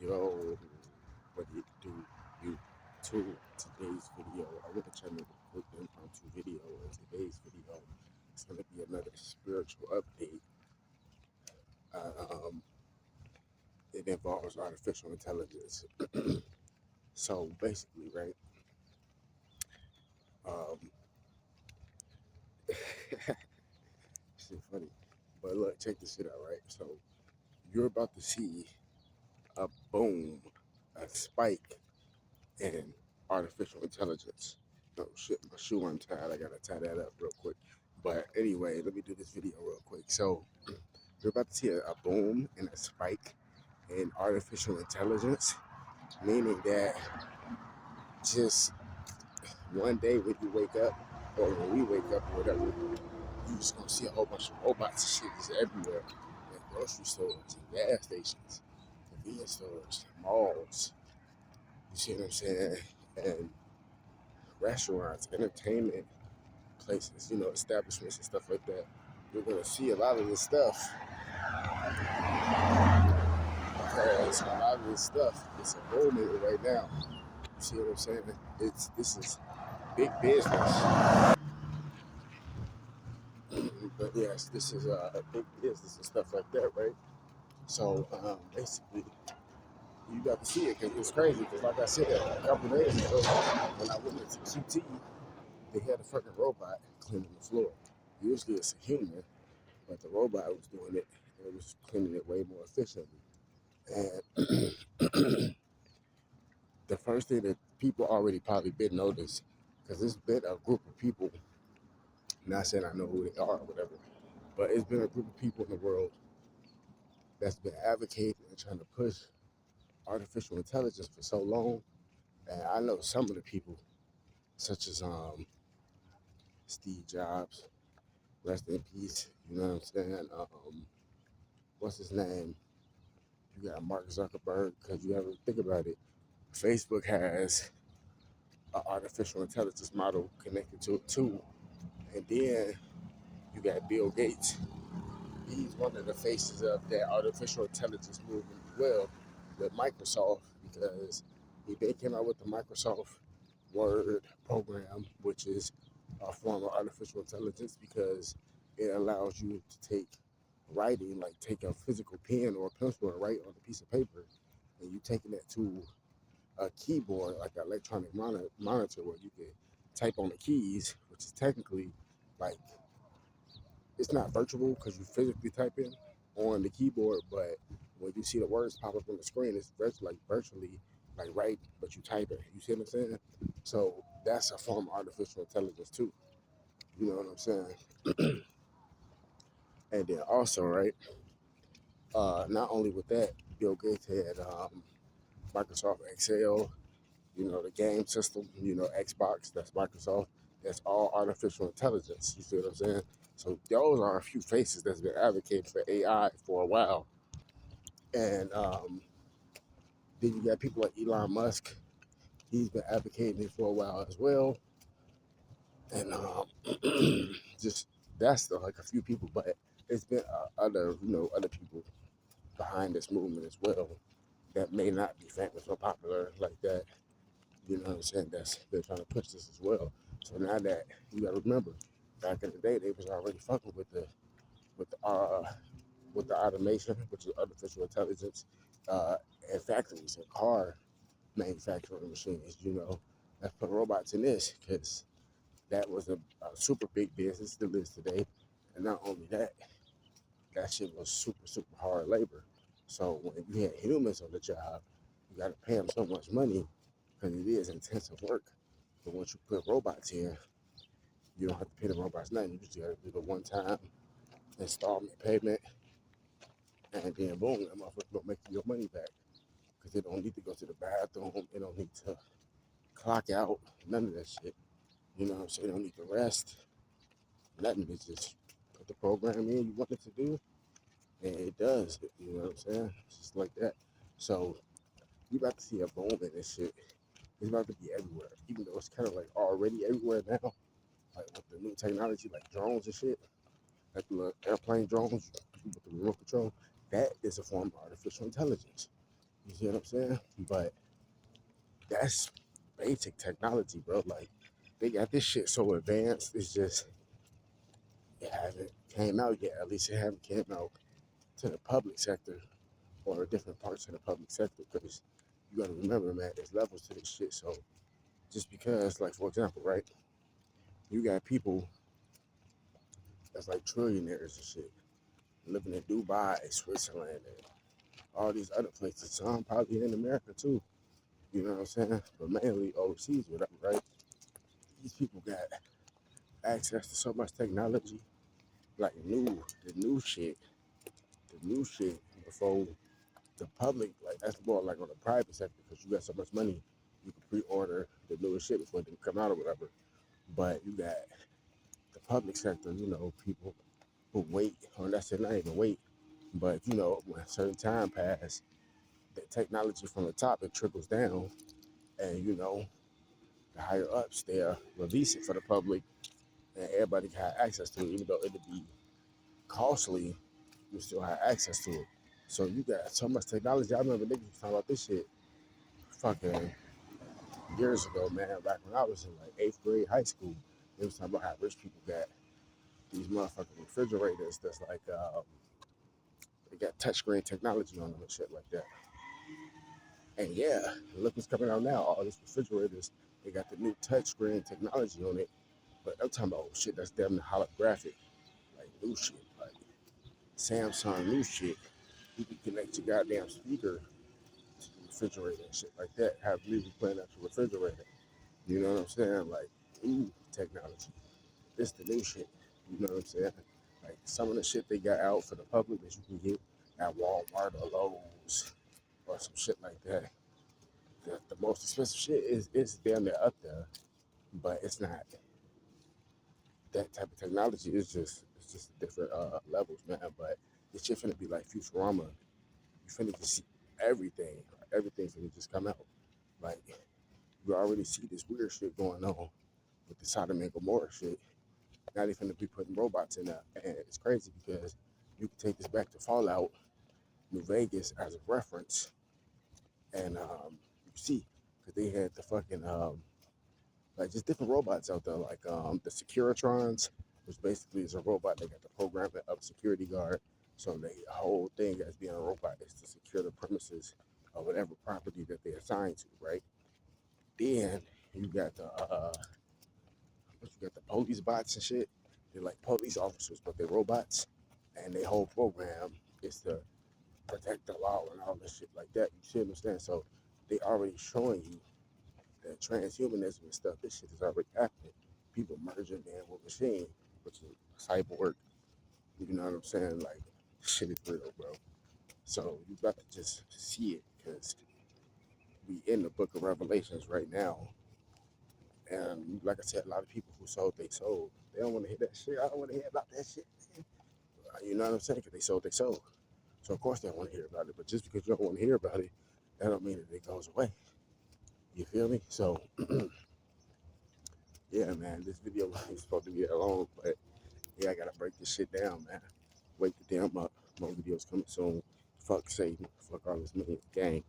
Yo, what do you do? You to today's video. I want to try to make a quick impromptu video. In today's video, it's going to be another spiritual update. Um, it involves artificial intelligence. So basically, right? Um, shit funny, but look, check this shit out, right? So you're about to see a boom, a spike in artificial intelligence. Oh shit, my shoe untied. I gotta tie that up real quick. But anyway, let me do this video real quick. So you're about to see a boom and a spike in artificial intelligence, meaning that just one day when you wake up, or when we wake up, or whatever, you just gonna see a whole bunch of robots and shit just everywhere, in grocery stores, and gas stations, convenience stores, malls. You see what I'm saying? And restaurants, entertainment places, establishments and stuff like that. You're gonna see a lot of this stuff because a lot of this stuff is a booming right now. You see what I'm saying? This is big business. But yes, this is a big business and stuff like that, right? So basically, you got to see it because it's crazy. Because like I said, a couple days ago, when I went into QT, they had a fucking robot cleaning the floor. Usually it's a human, but the robot was doing it, and it was cleaning it way more efficiently. And the first thing that people already probably been noticed, because it's been a group of people, not saying I know who they are or whatever, but it's been a group of people in the world that's been advocating and trying to push artificial intelligence for so long. And I know some of the people, such as Steve Jobs, rest in peace, you know what I'm saying? What's his name? You got Mark Zuckerberg, because you ever think about it, Facebook has an artificial intelligence model connected to it too. And then you got Bill Gates. He's one of the faces of that artificial intelligence movement as well with Microsoft, because they came out with the Microsoft Word program, which is a form of artificial intelligence because it allows you to take writing, like take a physical pen or a pencil and write on a piece of paper, and you taking that to a keyboard, like an electronic monitor where you can type on the keys, which is technically like, it's not virtual because you physically type in on the keyboard, but when you see the words pop up on the screen, it's virtually like right, but you type it. You see what I'm saying? So that's a form of artificial intelligence too. You know what I'm saying? And then also, right, not only with that, Bill Gates had Microsoft Excel, the game system, Xbox, that's Microsoft. That's all artificial intelligence. You see what I'm saying? So those are a few faces that's been advocating for AI for a while. And then you got people like Elon Musk. He's been advocating it for a while as well. And just that's like a few people, but it's been other people behind this movement as well that may not be famous or popular like that. You know what I'm saying? That's They're trying to push this as well. So now that you got to remember, back in the day, they was already fucking with the with the automation, which is artificial intelligence, uh, in factories and car manufacturing machines. Let's put robots in this because that was a super big business that lives today. And not only that, that shit was super super hard labor. So when you had humans on the job, you got to pay them so much money because it is intensive work. But once you put robots in, you don't have to pay the robots nothing. You just got to do the one-time installment payment, and then boom, that motherfucker gonna make you your money back because they don't need to go to the bathroom. They don't need to clock out. None of that shit. You know what I'm saying? They don't need to rest. Nothing. It's just put the program in you want it to do, and it does. You know what I'm saying? It's just like that. So you about to see a boom in this shit. It's about to be everywhere, even though it's kind of like already everywhere now. Like with the new technology, like drones and shit, like the little airplane drones with the remote control. That is a form of artificial intelligence. You see what I'm saying? But that's basic technology, bro. Like they got this shit so advanced. It's just it hasn't came out yet. At least it haven't came out to the public sector or different parts of the public sector. Because you got to remember, man, there's levels to this shit. So just because, like for example, right, you got people that's like trillionaires and shit living in Dubai, Switzerland, and all these other places. Some probably in America too. You know what I'm saying? But mainly overseas, whatever, right? These people got access to so much technology, like the new shit before the public, like that's more like on the private sector because you got so much money, you can pre-order the newest shit before it didn't come out or whatever. But you got the public sector, you know, people who wait, or that's it, not even wait, but you know, when a certain time pass, the technology from the top it trickles down, and you know, the higher ups there release it for the public, and everybody can have access to it, even though it'd be costly, you still have access to it. So you got so much technology. I remember niggas was talking about this shit fucking years ago, man. Back when I was in like 8th grade high school, they was talking about how rich people got these motherfucking refrigerators that's like they got touchscreen technology on them and shit like that. And yeah, look what's coming out now. All these refrigerators, they got the new touchscreen technology on it. But I'm talking about shit that's damn near holographic, like new shit, like Samsung new shit. You can connect your goddamn speaker to the refrigerator and shit like that. Have music playing out your refrigerator. You know what I'm saying? Like new technology. This the new shit. You know what I'm saying? Like some of the shit they got out for the public that you can get at Walmart or Lowe's or some shit like that. The most expensive shit is damn near up there, but it's not that type of technology. It's just different levels, man. But this shit finna be like Futurama. You finna just see everything. Everything's finna just come out. Like you already see this weird shit going on with the Sodom and Gomorrah shit. Now they finna be putting robots in there, and it's crazy because you can take this back to Fallout New Vegas as a reference, and you see because they had the fucking like just different robots out there, like the Securitrons, which basically is a robot that got the programming of security guard. So the whole thing as being a robot is to secure the premises of whatever property that they assign to, right? Then you got the police bots and shit. They're like police officers, but they're robots, and their whole program is to protect the law and all this shit like that. You see what I'm saying? So they already showing you that transhumanism and stuff, this shit is already happening. People merging man with machine, which is cyborg. You know what I'm saying? Like, shit is real, bro. So you got to just see it because we in the book of Revelations right now. And like I said, a lot of people who sold, they sold. They don't want to hear that shit. I don't want to hear about that shit. You know what I'm saying? Because they sold, they sold. So of course they want to hear about it. But just because you don't want to hear about it, that don't mean that it goes away. You feel me? So yeah, man, this video is supposed to be that long, but yeah, I gotta break this shit down, man. Wake the damn up. More videos coming soon. Fuck Satan. Fuck all this million gang.